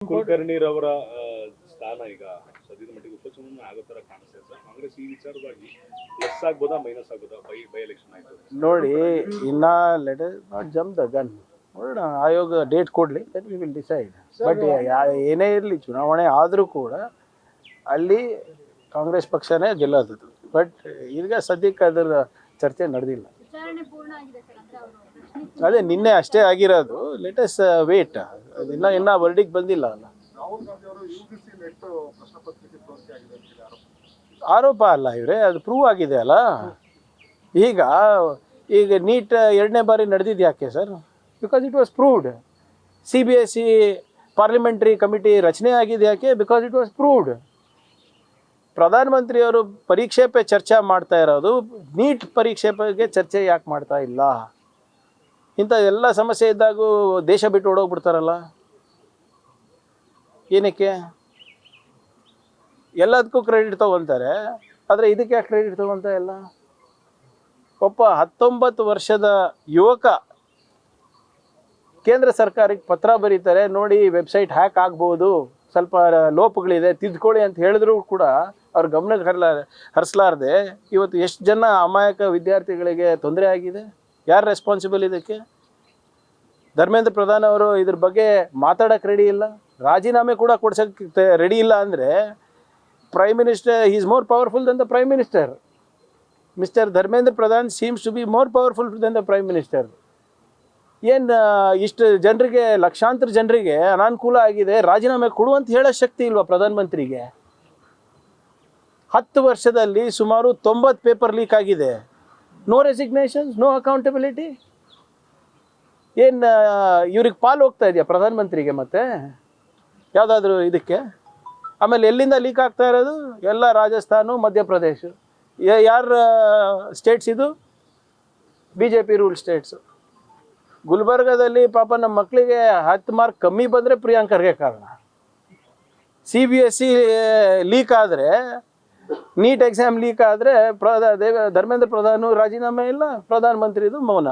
ಕುಲಕರ್ಣಿರವರ ಸ್ಥಾನ ಈಗ ಸದ್ಯದ ಮಟ್ಟಿಗೆ ಉಪಚುನಾವಣೆ ಆಗೋ ತರ ಕಾಣಿಸ್ತಾ ಸರ್. ಕಾಂಗ್ರೆಸ್ ಈ ವಿಚಾರವಾಗಿ ಪ್ಲಸ್ ಆಗ್ಬೋದಾ ಮೈನಸ್ ಆಗ್ಬೋದಾ ಬೈ ಎಲೆಕ್ಷನ್ ಆಯ್ತು ನೋಡಿ. ಇನ್ನ let us not jump the gun. ನೋಡೋಣ, ಆಯೋಗ ಡೇಟ್ ಕೊಡಲಿ, then we will decide. But ಏನೇ ಇರಲಿ, ಚುನಾವಣೆ ಆದರೂ ಕೂಡ ಅಲ್ಲಿ ಕಾಂಗ್ರೆಸ್ ಪಕ್ಷನೇ ಗೆಲ್ಲೋದು. ಬಟ್ ಈಗ ಸದ್ಯಕ್ಕೆ ಅದರ ಚರ್ಚೆ ನಡೆದಿಲ್ಲ. ಅದೇ ನಿನ್ನೆ ಅಷ್ಟೇ ಆಗಿರೋದು. Let us wait. ಇನ್ನ ವರ್ಡಿಗೆ ಬಂದಿಲ್ಲ ಅಲ್ಲ. ಆರೋಪ ಅಲ್ಲ ಇವರೇ, ಅದು ಪ್ರೂವ್ ಆಗಿದೆ ಅಲ್ಲ. ಈಗ ನೀಟ್ ಎರಡನೇ ಬಾರಿ ನಡೆದಿದ್ದು ಯಾಕೆ sir? Because it was proved. CBSE parliamentary committee ರಚನೆ ಆಗಿದೆ ಯಾಕೆ? Because it was proved. ಪ್ರಧಾನಮಂತ್ರಿಯವರು ಪರೀಕ್ಷೆ ಪೇ ಚರ್ಚೆ ಮಾಡ್ತಾ ಇರೋದು, ನೀಟ್ ಪರೀಕ್ಷೆ ಬಗ್ಗೆ ಚರ್ಚೆ ಯಾಕೆ ಮಾಡ್ತಾ ಇಲ್ಲ? ಇಂಥ ಎಲ್ಲ ಸಮಸ್ಯೆ ಇದ್ದಾಗೂ ದೇಶ ಬಿಟ್ಟು ಓಡೋಗ್ಬಿಡ್ತಾರಲ್ಲ, ಏನಕ್ಕೆ? ಎಲ್ಲದಕ್ಕೂ ಕ್ರೆಡಿಟ್ ತೊಗೊತಾರೆ, ಆದರೆ ಇದಕ್ಕೆ ಯಾಕೆ ಕ್ರೆಡಿಟ್ ತೊಗೊತ ಇಲ್ಲ? ಒಬ್ಬ 19 ವರ್ಷದ ಯುವಕ ಕೇಂದ್ರ ಸರ್ಕಾರಕ್ಕೆ ಪತ್ರ ಬರೀತಾರೆ, ನೋಡಿ ವೆಬ್ಸೈಟ್ ಹ್ಯಾಕ್ ಆಗ್ಬೋದು, ಸ್ವಲ್ಪ ಲೋಪಗಳಿದೆ, ತಿದ್ಕೊಳ್ಳಿ ಅಂತ ಹೇಳಿದ್ರು ಕೂಡ ಅವ್ರ ಗಮನಕ್ಕೆ ಹರಿಸಲಾರದೆ ಇವತ್ತು ಎಷ್ಟು ಜನ ಅಮಾಯಕ ವಿದ್ಯಾರ್ಥಿಗಳಿಗೆ ತೊಂದರೆ ಆಗಿದೆ. ಯಾರು ರೆಸ್ಪಾನ್ಸಿಬಲ್ ಇದಕ್ಕೆ? ಧರ್ಮೇಂದ್ರ ಪ್ರಧಾನ್ ಅವರು ಇದ್ರ ಬಗ್ಗೆ ಮಾತಾಡೋಕ್ಕೆ ರೆಡಿ ಇಲ್ಲ, ರಾಜೀನಾಮೆ ಕೂಡ ಕೊಡ್ಸೋಕ್ಕೆ ರೆಡಿ ಇಲ್ಲ. ಅಂದರೆ prime minister is more powerful than the prime minister. Mister Dharmendra Pradhan seems to be more powerful than the prime minister. ಏನು ಇಷ್ಟು ಜನರಿಗೆ, ಲಕ್ಷಾಂತರ ಜನರಿಗೆ ಅನಾನುಕೂಲ ಆಗಿದೆ, ರಾಜೀನಾಮೆ ಕೊಡುವಂತ ಹೇಳೋ ಶಕ್ತಿ ಇಲ್ವಾ ಪ್ರಧಾನಮಂತ್ರಿಗೆ? 10 ವರ್ಷದಲ್ಲಿ ಸುಮಾರು 90 ಪೇಪರ್ ಲೀಕ್ ಆಗಿದೆ. No resignations, no accountability. ಏನು ಇವ್ರಿಗೆ ಪಾಲು ಹೋಗ್ತಾ ಇದೆಯಾ ಪ್ರಧಾನಮಂತ್ರಿಗೆ ಮತ್ತೆ ಯಾವುದಾದ್ರೂ ಇದಕ್ಕೆ? ಆಮೇಲೆ ಎಲ್ಲಿಂದ ಲೀಕ್ ಆಗ್ತಾ ಇರೋದು? ಎಲ್ಲ ರಾಜಸ್ಥಾನ, ಮಧ್ಯಪ್ರದೇಶ. ಯಾರ ಸ್ಟೇಟ್ಸ್ ಇದು? BJP rule states. ಗುಲ್ಬರ್ಗದಲ್ಲಿ ಪಾಪ ನಮ್ಮ ಮಕ್ಕಳಿಗೆ 10 ಮಾರ್ಕ್ ಕಮ್ಮಿ ಬಂದರೆ ಪ್ರಿಯಾಂಕ್ ಖರ್ಗೆ ಕಾರಣ. CBSE ಲೀಕ್ ಆದರೆ, ನೀಟ್ ಎಕ್ಸಾಮ್ ಲೀಕ್ ಆದರೆ ಧರ್ಮೇಂದ್ರ ಪ್ರಧಾನ್ ರಾಜೀನಾಮೆ ಇಲ್ಲ, ಪ್ರಧಾನಮಂತ್ರಿದು ಮೌನ.